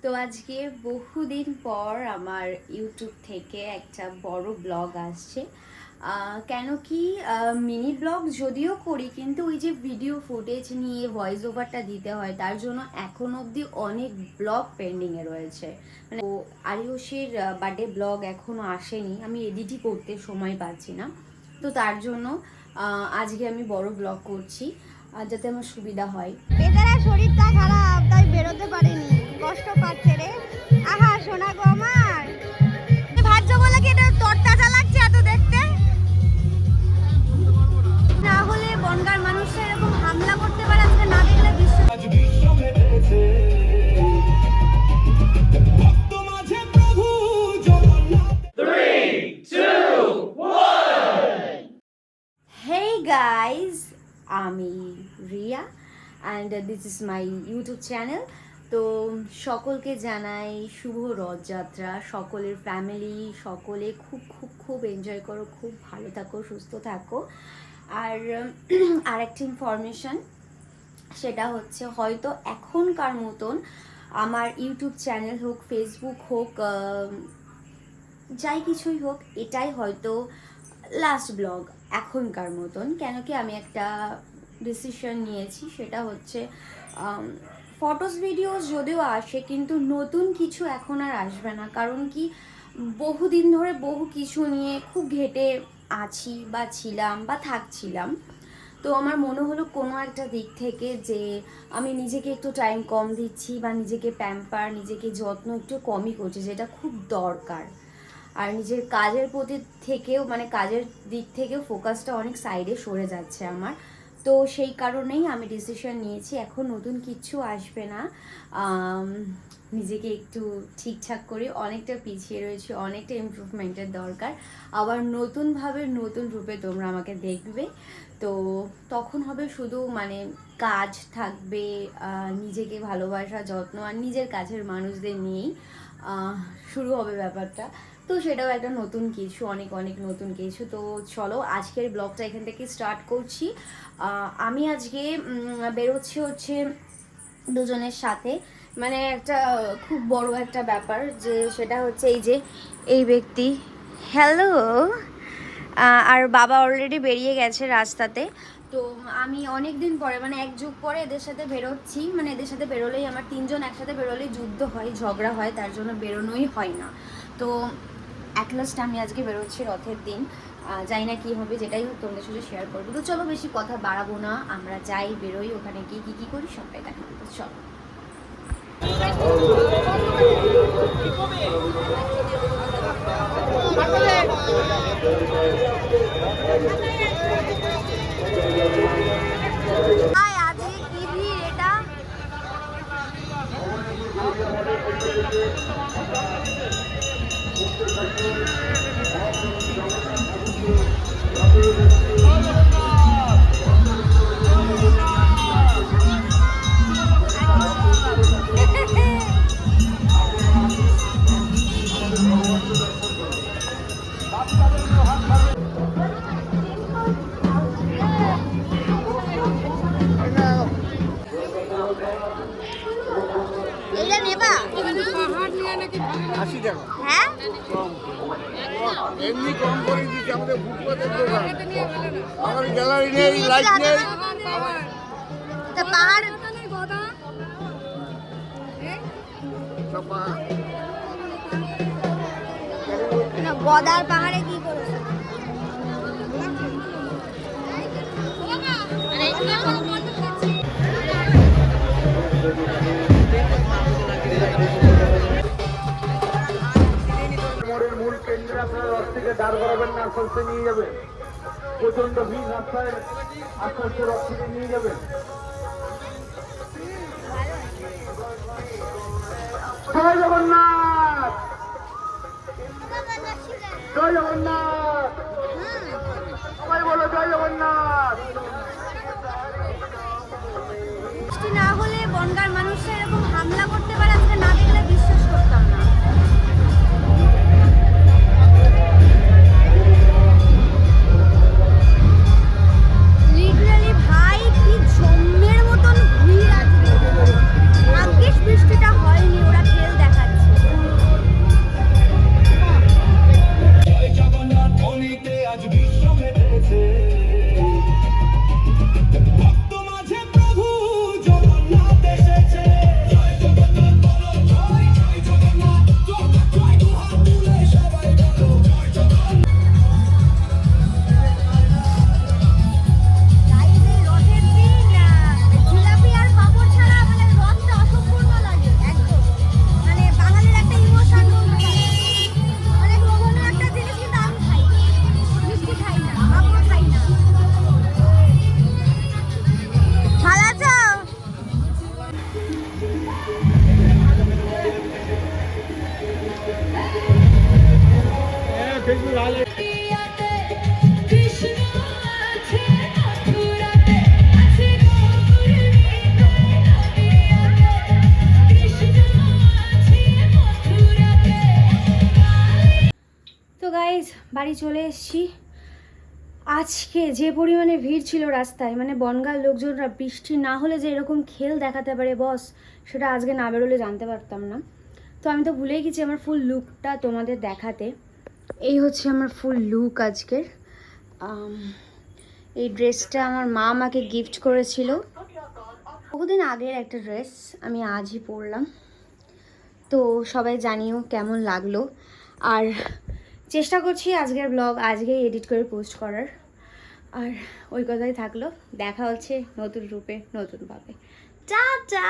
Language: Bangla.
তো আজকে বহুদিন পর আমার ইউটিউব থেকে একটা বড় ব্লগ আসছে। কেন কি মিনি ব্লগ যদিও করি, কিন্তু ওই যে ভিডিও ফুটেজ নিয়ে ভয়েস ওভারটা দিতে হয়, তার জন্য এখন অবধি অনেক ব্লগ পেন্ডিংয়ে রয়েছে। মানে আরিয়সীর বার্থডে ব্লগ এখনও আসেনি, আমি এডিটই করতে সময় পাচ্ছি না। তো তার জন্য আজকে আমি বড় ব্লগ করছি যাতে আমার সুবিধা হয়। বেচারা শরীরটা খারাপ, তাই বেরোতে পারেনি, কষ্ট পাচ্ছে রে। আহা সোনা গো আমার, ভাজ্য বলে কি এটা তরতাজা লাগছে এত দেখতে? না হলে বনগাঁর মানুষরা এরকম হামলা করতে পারে, আজকে না দেখলে বিশ্বাস। Hey guys, আমি Riya and this is my YouTube channel. তো সকলকে জানাই শুভ রথযাত্রা। সকলের ফ্যামিলি সকলে খুব খুব খুব এনজয় করো, খুব ভালো থাকো, সুস্থ থাকো। আর আরেকটা ইনফরমেশন, সেটা হচ্ছে হয়তো এখনকার মতন আমার ইউটিউব চ্যানেল হোক, ফেসবুক হোক, যাই কিছুই হোক, এটাই হয়তো লাস্ট ব্লগ এখনকার মতন। কেন কি আমি একটা ডিসিশন নিয়েছি, সেটা হচ্ছে ফটোস ভিডিওস যদিও আসে, কিন্তু নতুন কিছু এখন আর আসবে না। কারণ কি, বহুদিন ধরে বহু কিছু নিয়ে খুব ঘেটে আছি বা ছিলাম বা থাকছিলাম। তো আমার মনে হলো কোনো একটা দিক থেকে যে আমি নিজেকে একটু টাইম কম দিচ্ছি বা নিজেকে প্যাম্পার, নিজেকে যত্ন একটু কমই করছি, যেটা খুব দরকার। আর নিজের কাজের প্রতি থেকেও, মানে কাজের দিক থেকেও ফোকাসটা অনেক সাইডে সরে যাচ্ছে আমার। তো সেই কারণেই আমি ডিসিশন নিয়েছি এখন নতুন কিচ্ছু আসবে না। নিজেকে একটু ঠিকঠাক করে, অনেকটা পিছিয়ে রয়েছে, অনেকটা ইমপ্রুভমেন্টের দরকার। আবার নতুনভাবে নতুন রূপে তোমরা আমাকে দেখবে। তো তখন হবে শুধু মানে কাজ থাকবে, নিজেকে ভালোবাসা, যত্ন আর নিজের কাছের মানুষদের নিয়েই শুরু হবে ব্যাপারটা। তো সেটাও একটা নতুন কিছু, অনেক অনেক নতুন কিছু। তো চলো আজকের ব্লগটা এখান থেকে স্টার্ট করছি। আমি আজকে বেরোচ্ছি হচ্ছে দুজনের সাথে, মানে একটা খুব বড় একটা ব্যাপার, যে সেটা হচ্ছে এই যে এই ব্যক্তি, হ্যালো। আর বাবা অলরেডি বেরিয়ে গেছে রাস্তাতে। তো আমি অনেক দিন পরে, মানে এক যুগ পরে এদের সাথে বেরোচ্ছি। মানে এদের সাথে বেরোলেই আমার তিনজন একসাথে বেরোলেই যুদ্ধ হয়, ঝগড়া হয়, তার জন্য বেরোনোই হয় না। তো অ্যাট লাস্ট আমি আজকে বেরোচ্ছি রথের দিন। জানি না কী হবে, যেটাই হোক তোমাদের সাথে শেয়ার করবো। তো চলো বেশি কথা বাড়াবো না, আমরা যাই, বেরোই, ওখানে গিয়ে কী করি সবটাই দেখাবো। তো চলো। আজকে কি ভিড় এটা! এইটা নেবা? 80 টাকা। হ্যাঁ, এমনি কম করে দিচ্ছি, আমাদের ফুটপাতের দোকান। আমার গ্যালারি নেই, লাইট নেই। তা পাহাড় সব পাহাড়। না, গদার পাহাড়ে কি করেছে? মোড়ের মূল কেন্দ্রে আপনারা রথ থেকে দাঁড় করাবেন না, আস্তে নিয়ে যাবেন। প্রচন্ড ভিড় রাস্তায়, আস্তে রথ থেকে নিয়ে যাবেন। জয় জগন্নাথ, জয় জগন্নাথ, সবাই বলো জয় জগন্নাথ। না হলে বনগাঁর মানুষরা এরকম হামলা করতে পারে, আজকে না দেখলে বিশ্বাস করতাম না। লিটারালি ভাই কি জমে তো গাইজ বাড়ি চলে এসেছি। আজকে যে পরিমাণে ভিড় ছিল রাস্তায়, মানে বনগাঁর লোকজনরা বৃষ্টি না হলে যে এরকম খেল দেখাতে পারে বস, সেটা আজকে না বেরোলে জানতে পারতাম না। তো আমি তো ভুলেই গেছি আমার ফুল লুকটা তোমাদের দেখাতে। এই হচ্ছে আমার ফুল লুক আজকের। এই ড্রেসটা আমার মা আমাকে গিফট করেছিল, বহুদিন আগের একটা ড্রেস, আমি আজই পরলাম। তো সবাই জানিও কেমন লাগলো। আর চেষ্টা করছি আজকের ব্লগ আজকেই এডিট করে পোস্ট করার। আর ওই কথাই থাকলো, দেখা হচ্ছে নতুন রূপে নতুনভাবে। টাটা।